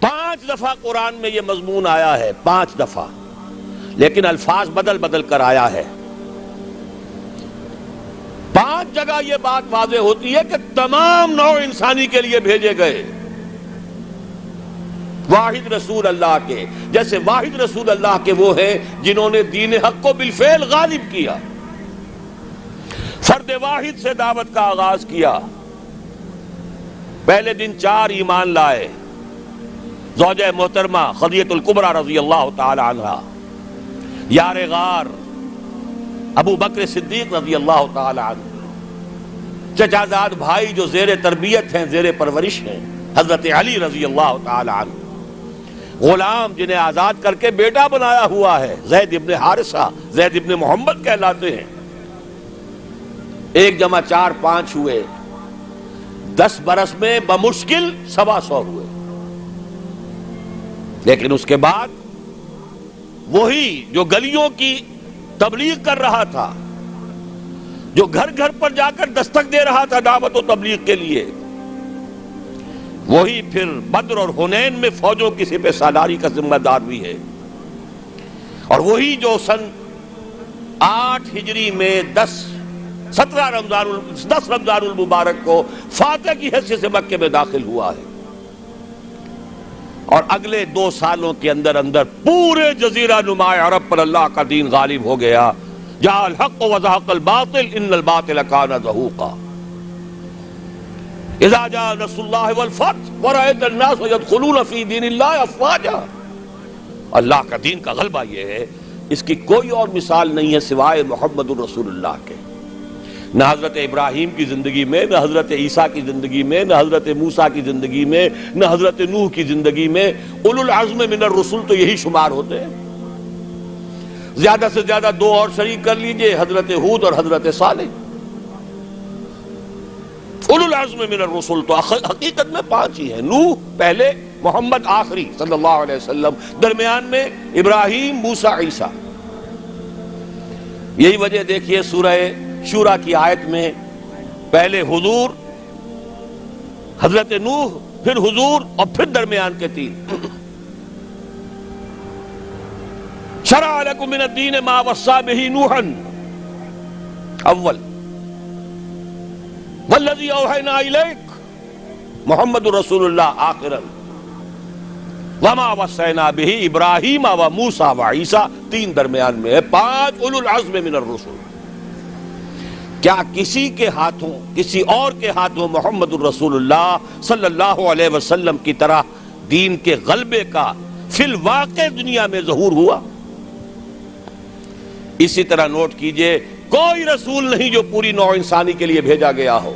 5 دفعہ قرآن میں یہ مضمون آیا ہے، 5 دفعہ، لیکن الفاظ بدل بدل کر آیا ہے۔ 5 جگہ یہ بات واضح ہوتی ہے کہ تمام نوع انسانی کے لیے بھیجے گئے، واحد رسول اللہ کے، جیسے واحد رسول اللہ کے وہ ہیں جنہوں نے دین حق کو بالفعل غالب کیا، فرد واحد سے دعوت کا آغاز کیا۔ پہلے دن 4 ایمان لائے، زوجہ محترمہ خدیجہ الکبریٰ رضی اللہ تعالی عنہا، یار غار ابو بکر صدیق رضی اللہ تعالی عنہ، چچا زاد بھائی جو زیر تربیت ہیں، زیر پرورش ہیں، حضرت علی رضی اللہ تعالی عنہ، غلام جنہیں آزاد کر کے بیٹا بنایا ہوا ہے، زید ابن حارثہ، زید ابن محمد کہلاتے ہیں۔ 1 جمع 4 5 ہوئے، 10 برس میں بمشکل 125 ہوئے، لیکن اس کے بعد وہی جو گلیوں کی تبلیغ کر رہا تھا، جو گھر گھر پر جا کر دستک دے رہا تھا دعوت و تبلیغ کے لیے، وہی پھر بدر اور حنین میں فوجوں کی سپہ سالاری کا ذمہ دار بھی ہے، اور وہی جو سن 8 ہجری میں 10 رمضان المبارک کو فاتح کی حیثیت سے مکے میں داخل ہوا ہے، اور اگلے 2 سالوں کے اندر اندر پورے جزیرہ نما عرب پر اللہ کا دین غالب ہو گیا۔ جاء الحق وزهق الباطل ان الباطل كان زهوقا اذا جاء نصر الله والفتح ورأيت الناس يدخلون في دين الله افواجا۔ اللہ کا دین کا غلبہ یہ ہے، اس کی کوئی اور مثال نہیں ہے سوائے محمد الرسول اللہ کے۔ نہ حضرت ابراہیم کی زندگی میں، نہ حضرت عیسیٰ کی زندگی میں، نہ حضرت موسیٰ کی زندگی میں، نہ حضرت نوح کی زندگی میں۔ اولو العزم من الرسل تو یہی شمار ہوتے ہیں، زیادہ سے زیادہ 2 اور شریک کر لیجئے، حضرت ہود اور حضرت صالح۔ اولو العزم من الرسل تو حقیقت میں 5 ہی ہیں، نوح پہلے، محمد آخری صلی اللہ علیہ وسلم، درمیان میں ابراہیم، موسیٰ، عیسیٰ۔ یہی وجہ دیکھیے سورہ شورا کی آیت میں پہلے حضور، حضرت نوح، پھر حضور، اور پھر درمیان کے 3۔ شرع لکم من الدین ما وصی بہ نوحا اول والذی اوحینا الیک محمد رسول اللہ آخرا وما وصینا بہ ابراہیم و موسیٰ و عیسیٰ، 3 درمیان میں ہے، 5 اولو العزم من الرسل۔ کیا کسی کے ہاتھوں، کسی اور کے ہاتھوں محمد الرسول اللہ صلی اللہ علیہ وسلم کی طرح دین کے غلبے کا فی الواقع دنیا میں ظہور ہوا؟ اسی طرح نوٹ کیجئے، کوئی رسول نہیں جو پوری نوع انسانی کے لیے بھیجا گیا ہو۔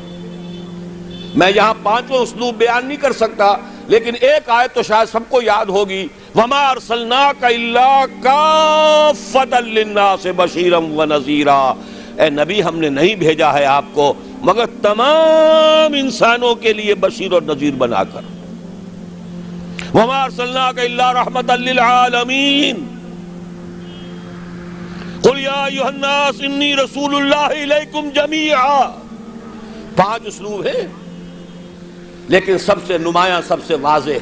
میں یہاں 5 اسلوب بیان نہیں کر سکتا، لیکن ایک آیت تو شاید سب کو یاد ہوگی، وَمَا أَرْسَلْنَاكَ إِلَّا كَافَّةً لِلنَّاسِ بَشِيرًا وَنَذِيرًا۔ اے نبی، ہم نے نہیں بھیجا ہے آپ کو مگر تمام انسانوں کے لیے بشیر اور نذیر بنا کر۔ وَمَا أَرْسَلْنَاكَ إِلَّا رَحْمَةً لِلْعَالَمِينَ قُلْ يَا أَيُّهَا النَّاسُ إِنِّي رَسُولُ اللَّهِ إِلَيْكُمْ جَمِيعًا۔ 5 اسلوب ہیں، لیکن سب سے نمایاں، سب سے واضح،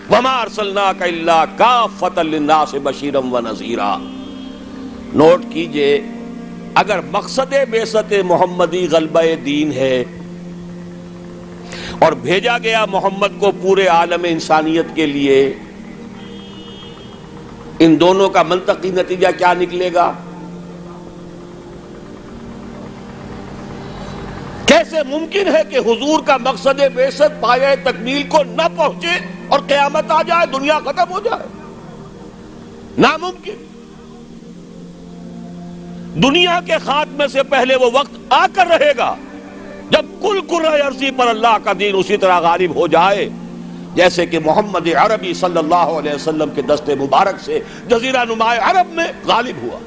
وَمَا أَرْسَلْنَاكَ إِلَّا كَافَّةً لِلنَّاسِ بَشِيرًا وَنَذِيرًا۔ نوٹ کیجئے، اگر مقصد بعثت محمدی غلبہ دین ہے اور بھیجا گیا محمد کو پورے عالم انسانیت کے لیے، ان دونوں کا منطقی نتیجہ کیا نکلے گا؟ کیسے ممکن ہے کہ حضور کا مقصد بعثت پایہ تکمیل کو نہ پہنچے اور قیامت آ جائے، دنیا ختم ہو جائے؟ ناممکن۔ دنیا کے خاتمے سے پہلے وہ وقت آ کر رہے گا جب کل کرۂ ارضی پر اللہ کا دین اسی طرح غالب ہو جائے جیسے کہ محمد عربی صلی اللہ علیہ وسلم کے دست مبارک سے جزیرہ نما عرب میں غالب ہوا۔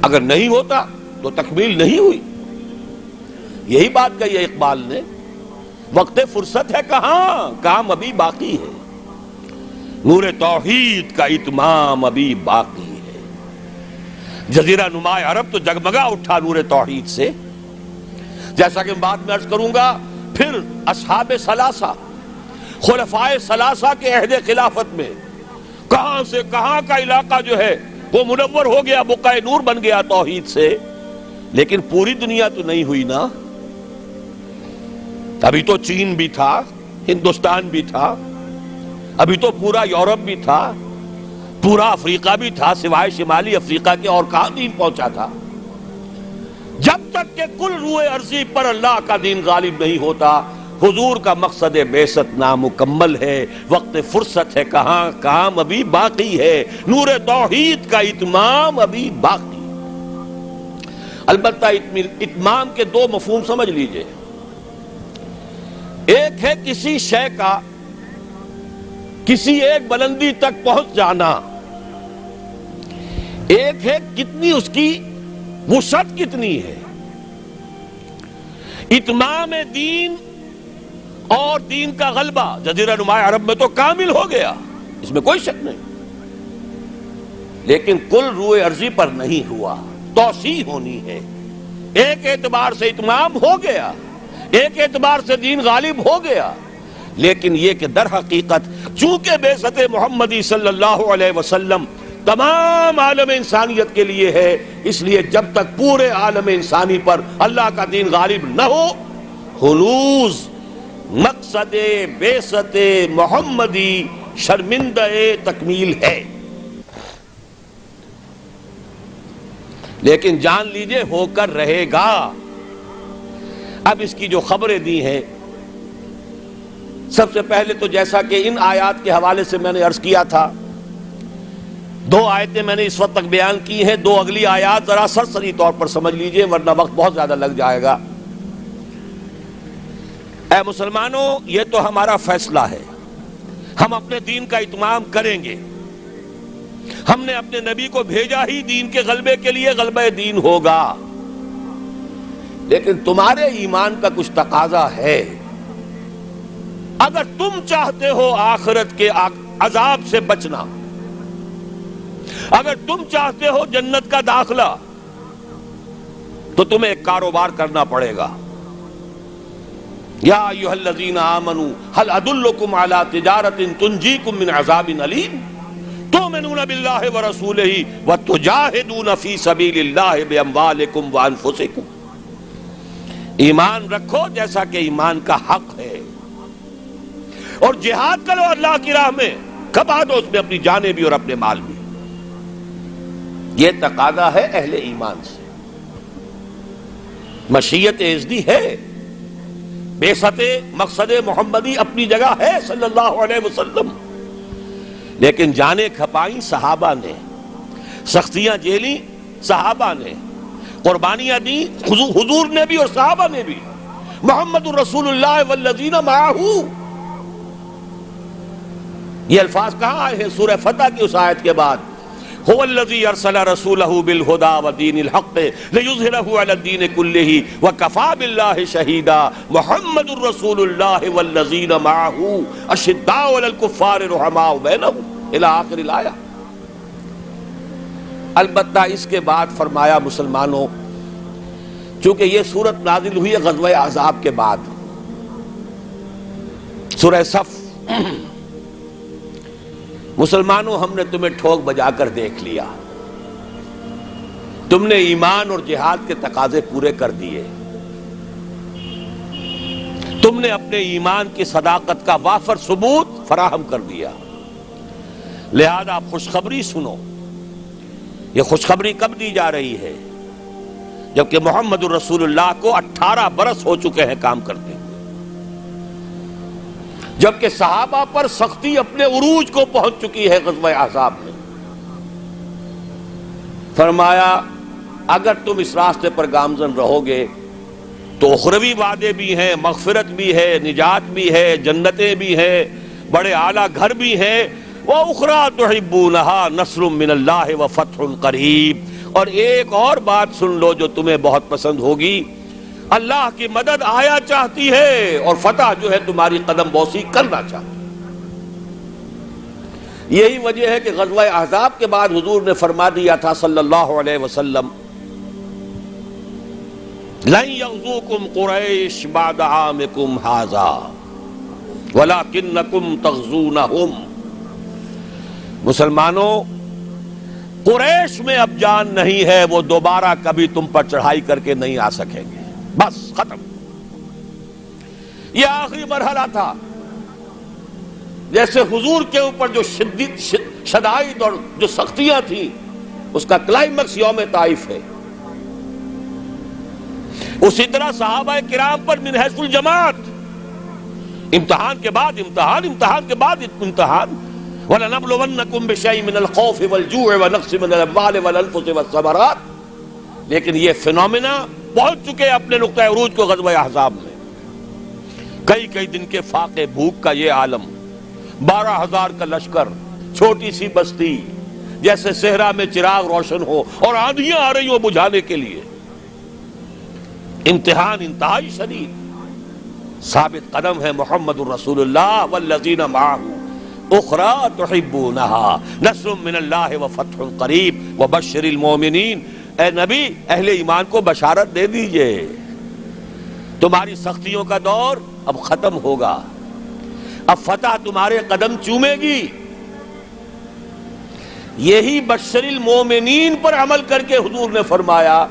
اگر نہیں ہوتا تو تکمیل نہیں ہوئی۔ یہی بات کہی ہے اقبال نے، وقت فرصت ہے کہاں، کام ابھی باقی ہے، نور توحید کا اتمام ابھی باقی ہے۔ جزیرہ نما عرب تو جگمگا اٹھا نور توحید سے، جیسا کہ بعد میں عرض کروں گا۔ پھر اصحاب ثلاثہ، خلفائے ثلاثہ کے عہد خلافت میں کہاں سے کہاں کا علاقہ جو ہے وہ منور ہو گیا، بقعہ نور بن گیا توحید سے، لیکن پوری دنیا تو نہیں ہوئی نا۔ ابھی تو چین بھی تھا، ہندوستان بھی تھا، ابھی تو پورا یورپ بھی تھا، پورا افریقہ بھی تھا، سوائے شمالی افریقہ کے اور کہاں دین پہنچا تھا؟ جب تک کہ کل روئے ارضی پر اللہ کا دین غالب نہیں ہوتا، حضور کا مقصد بعثت نامکمل ہے، وقت فرصت ہے کہاں، کام ابھی باقی ہے، نور توحید کا اتمام ابھی باقی۔ البتہ اتمام کے دو مفہوم سمجھ لیجئے، ایک ہے کسی شے کا کسی ایک بلندی تک پہنچ جانا، ایک ہے کتنی اس کی وسعت کتنی ہے۔ اتمام دین اور دین کا غلبہ جزیرہ نما عرب میں تو کامل ہو گیا، اس میں کوئی شک نہیں، لیکن کل روئے ارضی پر نہیں ہوا، توسیع ہونی ہے۔ ایک اعتبار سے اتمام ہو گیا، ایک اعتبار سے دین غالب ہو گیا، لیکن یہ کہ در حقیقت چونکہ بعثت محمدی صلی اللہ علیہ وسلم تمام عالم انسانیت کے لیے ہے، اس لیے جب تک پورے عالم انسانی پر اللہ کا دین غالب نہ ہو، ہنوز مقصد بعثت محمدی شرمندہ تکمیل ہے۔ لیکن جان لیجئے ہو کر رہے گا۔ اب اس کی جو خبریں دی ہیں، سب سے پہلے تو جیسا کہ ان آیات کے حوالے سے میں نے عرض کیا تھا، دو آیتیں میں نے اس وقت تک بیان کی ہیں، دو اگلی آیات ذرا سرسری طور پر سمجھ لیجئے ورنہ وقت بہت زیادہ لگ جائے گا۔ اے مسلمانوں، یہ تو ہمارا فیصلہ ہے، ہم اپنے دین کا اتمام کریں گے، ہم نے اپنے نبی کو بھیجا ہی دین کے غلبے کے لیے، غلبہ دین ہوگا، لیکن تمہارے ایمان کا کچھ تقاضا ہے۔ اگر تم چاہتے ہو آخرت کے عذاب سے بچنا، اگر تم چاہتے ہو جنت کا داخلہ، تو تمہیں ایک کاروبار کرنا پڑے گا۔ یا ایھا الذین آمنوا هل ادلکم علی تجارۃ تنجیکم من عذاب علیم تؤمنون باللہ ورسولہ وتجاہدون فی سبیل اللہ باموالکم وانفسکم۔ ایمان رکھو جیسا کہ ایمان کا حق ہے، اور جہاد کرو اللہ کی راہ میں، کھپا دو اس میں اپنی جانیں بھی اور اپنے مال بھی۔ یہ تقاضا ہے اہل ایمان سے۔ مشیت ازدی ہے، بعثت مقصد محمدی اپنی جگہ ہے صلی اللہ علیہ وسلم، لیکن جانیں کھپائیں صحابہ نے، سختیاں جھیلی صحابہ نے، قربانیاں دی حضور نے بھی اور صحابہ نے بھی۔ محمد الرسول اللہ والذین معہ، یہ الفاظ کہاں آئے ہیں؟ سورہ فتح کی اس آیت کے بعد، هو الذی ارسل رسولہ بالہدی ودین الحق لیظہرہ علی الدین کلہ وکفی باللہ شہیدا محمد الرسول اللہ والذین معہ اشداء علی الکفار رحماء بینہم الی آخر الآیہ۔ البتہ اس کے بعد فرمایا مسلمانوں، چونکہ یہ سورت نازل ہوئی ہے غزوہ احزاب کے بعد، سورہ صف، مسلمانوں ہم نے تمہیں ٹھوک بجا کر دیکھ لیا، تم نے ایمان اور جہاد کے تقاضے پورے کر دیے، تم نے اپنے ایمان کی صداقت کا وافر ثبوت فراہم کر دیا، لہذا آپ خوشخبری سنو۔ یہ خوشخبری کب دی جا رہی ہے؟ جبکہ محمد الرسول اللہ کو 18 برس ہو چکے ہیں کام کرتے ہیں، جبکہ صحابہ پر سختی اپنے عروج کو پہنچ چکی ہے غزوہ احزاب میں۔ فرمایا اگر تم اس راستے پر گامزن رہو گے تو اخروی وعدے بھی ہیں، مغفرت بھی ہے، نجات بھی ہے، جنتیں بھی ہیں، بڑے اعلیٰ گھر بھی ہیں، وَأُخْرَىٰ تُحِبُّونَهَا نَصْرٌ مِّنَ اللَّهِ وَفَتْحٌ قَرِیب۔ اور ایک اور بات سن لو جو تمہیں بہت پسند ہوگی، اللہ کی مدد آیا چاہتی ہے اور فتح جو ہے تمہاری قدم بوسی کرنا چاہتی ہے۔ یہی وجہ ہے کہ غزوہ احزاب کے بعد حضور نے فرما دیا تھا صلی اللہ علیہ وسلم، لَن يَغْزُوكُمْ قُرَيْشٌ بَعْدَ عَامِكُمْ هَٰذَا، وَلَكِنَّكُمْ تَغْزُونَهُمْ. مسلمانوں، قریش میں اب جان نہیں ہے، وہ دوبارہ کبھی تم پر چڑھائی کر کے نہیں آ سکیں گے. بس ختم. یہ آخری مرحلہ تھا. جیسے حضور کے اوپر جو شدائد اور جو سختیاں تھیں، اس کا کلائمیکس یوم طائف ہے، اسی طرح صحابہ کرام پر من حیث الجماعت امتحان کے بعد امتحان، امتحان کے بعد امتحان. وَلَنَبْلُوَنَّكُمْ بِشَيْءٍ مِّنَ الْخَوْفِ وَالْجُوعِ وَنَقْصٍ مِّنَ الْأَمْوَالِ وَالْأَنفُسِ وَالثَّمَرَاتِ. لیکن یہ فینومینا پہنچ چکے اپنے نقطہ عروج کو غزوہ احزاب میں. کئی دن کے فاقے بھوک کا یہ عالم، 12,000 کا لشکر، چھوٹی سی بستی، جیسے صحرا میں چراغ روشن ہو اور آندھیاں آ رہی ہوں بجھانے کے لیے. امتحان انتہائی شدید. ثابت قدم ہے محمد الرسول اللہ والذین معہ اخری تحبونها نصر من اللہ وفتح قریب وبشر المؤمنین. اے نبی، اہل ایمان کو بشارت دے دیجئے، تمہاری سختیوں کا دور اب ختم ہوگا، اب فتح تمہارے قدم چومے گی. یہی بشر المؤمنین پر عمل کر کے حضور نے فرمایا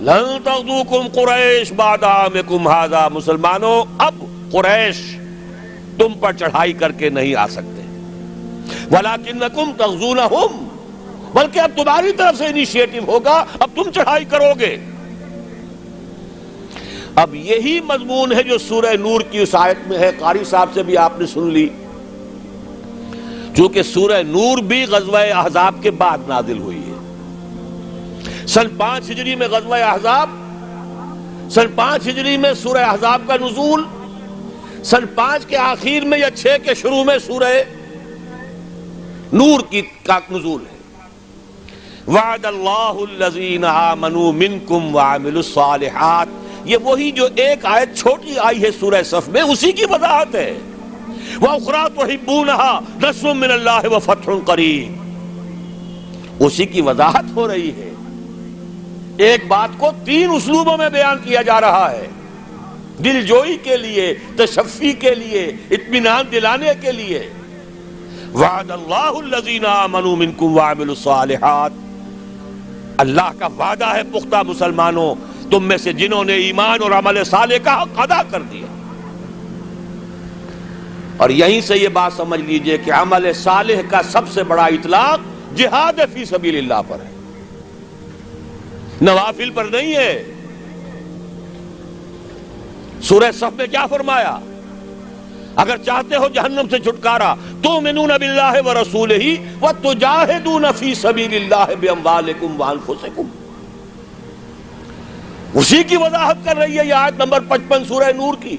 لن تغزوکم قریش بعد عامکم ھذا. مسلمانوں، اب قریش تم پر چڑھائی کر کے نہیں آ سکتے. وَلَكِنَّكُمْ تَغْزُونَهُمْ، بلکہ اب تمہاری طرف سے انیشیٹو ہوگا، اب تم چڑھائی کرو گے. اب یہی مضمون ہے جو سورہ نور کی اس آیت میں ہے. قاری صاحب سے بھی آپ نے سن لی، چونکہ سورہ نور بھی غزوہ احزاب کے بعد نازل ہوئی ہے. سن 5 ہجری میں غزوہ احزاب، سن 5 ہجری میں سورہ احزاب کا نزول، سن 5 کے آخر میں یا 6 کے شروع میں سورہ نور کا نزول ہے. وعد اللہ الذین آمنوا منکم وعملوا الصالحات. یہ وہی جو ایک آیت چھوٹی آئی ہے سورہ صف میں، اسی کی وضاحت ہے. وَأُخْرَىٰ تُحِبُّونَهَا نَصْرٌ مِّنَ اللَّهِ وَفَتْحٌ قَرِيبٌ. اسی کی وضاحت ہو رہی ہے. ایک بات کو 3 اسلوبوں میں بیان کیا جا رہا ہے، دل جوئی کے لیے، تشفی کے لیے، اطمینان دلانے کے لیے. وعد اللہ الذین آمنوا منکم وعملوا الصالحات. اللہ کا وعدہ ہے پختہ مسلمانوں، تم میں سے جنہوں نے ایمان اور عمل صالح کا حق ادا کر دیا. اور یہیں سے یہ بات سمجھ لیجئے کہ عمل صالح کا سب سے بڑا اطلاق جہاد فی سبیل اللہ پر ہے، نوافل پر نہیں ہے. سورہ صف میں کیا فرمایا؟ اگر چاہتے ہو جہنم سے چھٹکارا تؤمنون باللہ ورسولہ وتجاہدون فی سبیل اللہ باموالکم وانفسکم. اسی کی وضاحت کر رہی ہے یہ آیت نمبر 55 سورہ نور کی.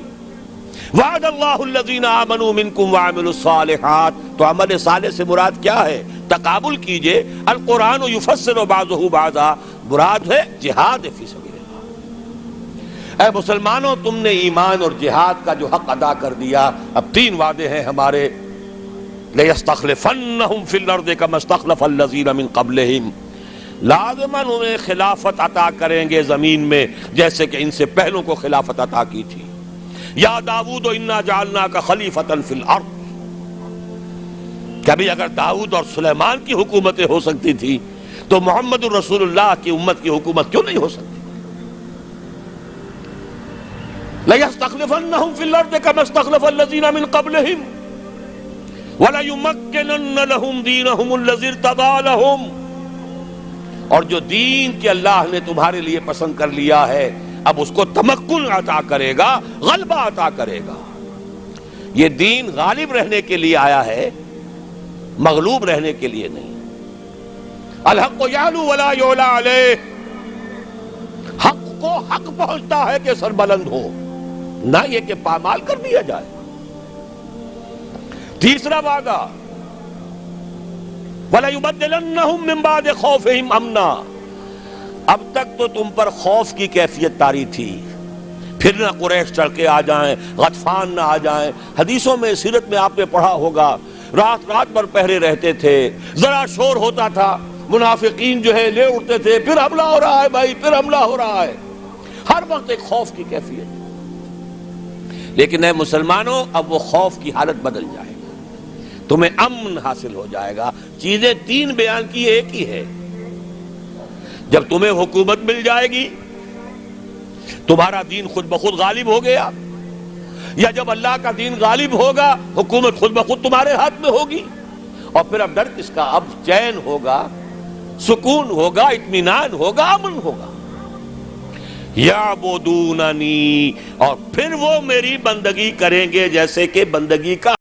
وعد اللہ الذین آمنوا منکم وعملوا الصالحات. تو عمل صالح سے مراد کیا ہے؟ تقابل کیجئے، القرآن یفسر بعضہ بعضا، مراد ہے جہاد فی سبیل اللہ. اے مسلمانوں، تم نے ایمان اور جہاد کا جو حق ادا کر دیا. اب 3 وعدے ہیں ہمارے. لَيَسْتَخْلِفَنَّهُمْ فِي الْأَرْضِ كَمَا اسْتَخْلَفَ الَّذِينَ مِنْ قَبْلِهِمْ. لازماً انہیں خلافت عطا کریں گے زمین میں جیسے کہ ان سے پہلوں کو خلافت عطا کی تھی. یا داؤد انا جعلناک خلیفۃ فی الارض. کبھی اگر داؤد اور سلیمان کی حکومتیں ہو سکتی تھی تو محمد الرسول اللہ کی امت کی حکومت کیوں نہیں ہو سکتی؟ لَيَسْتَخْلِفَنَّهُمْ فِي الْأَرْضِ كَمَا اسْتَخْلَفَ الَّذِينَ مِنْ قَبْلِهِمْ وَلَيُمَكِّنَنَّ لَهُمْ دِينَهُمُ الَّذِي ارْتَضَىٰ لَهُمْ. اور جو دین کہ اللہ نے تمہارے لیے پسند کر لیا ہے، اب اس کو تمکن عطا کرے گا، غلبہ عطا کرے گا. یہ دین غالب رہنے کے لیے آیا ہے، مغلوب رہنے کے لیے نہیں. الحق یعلو ولا یعلی علیہ. حق کو حق پہنچتا ہے کہ سر بلند ہو، نہ یہ کہ پامال کر دیا جائے. تیسرا وعدہ وَلَيُبَدِّلَنَّهُمْ مِنْ بَعْدِ خَوْفِهِمْ أَمْنًا. اب تک تو تم پر خوف کی کیفیت طاری تھی، پھر نہ قریش چڑھ کے آ جائیں، غطفان نہ آ جائیں. حدیثوں میں، سیرت میں آپ نے پڑھا ہوگا، رات رات بھر پہرے رہتے تھے. ذرا شور ہوتا تھا منافقین جو ہے لے اٹھتے تھے، پھر حملہ ہو رہا ہے بھائی، پھر حملہ ہو رہا ہے. ہر وقت ایک خوف کی کیفیت. لیکن اے مسلمانوں اب وہ خوف کی حالت بدل جائے گا، تمہیں امن حاصل ہو جائے گا۔ چیزیں تین بیان کی ایک ہی ہے۔ جب تمہیں حکومت مل جائے گی، تمہارا دین خود بخود غالب ہو گیا، یا جب اللہ کا دین غالب ہوگا حکومت خود بخود تمہارے ہاتھ میں ہوگی، اور پھر اب ڈر کس کا؟ اب چین ہوگا، سکون ہوگا، اطمینان ہوگا، امن ہوگا۔ یعبدوننی، اور پھر وہ میری بندگی کریں گے جیسے کہ بندگی کا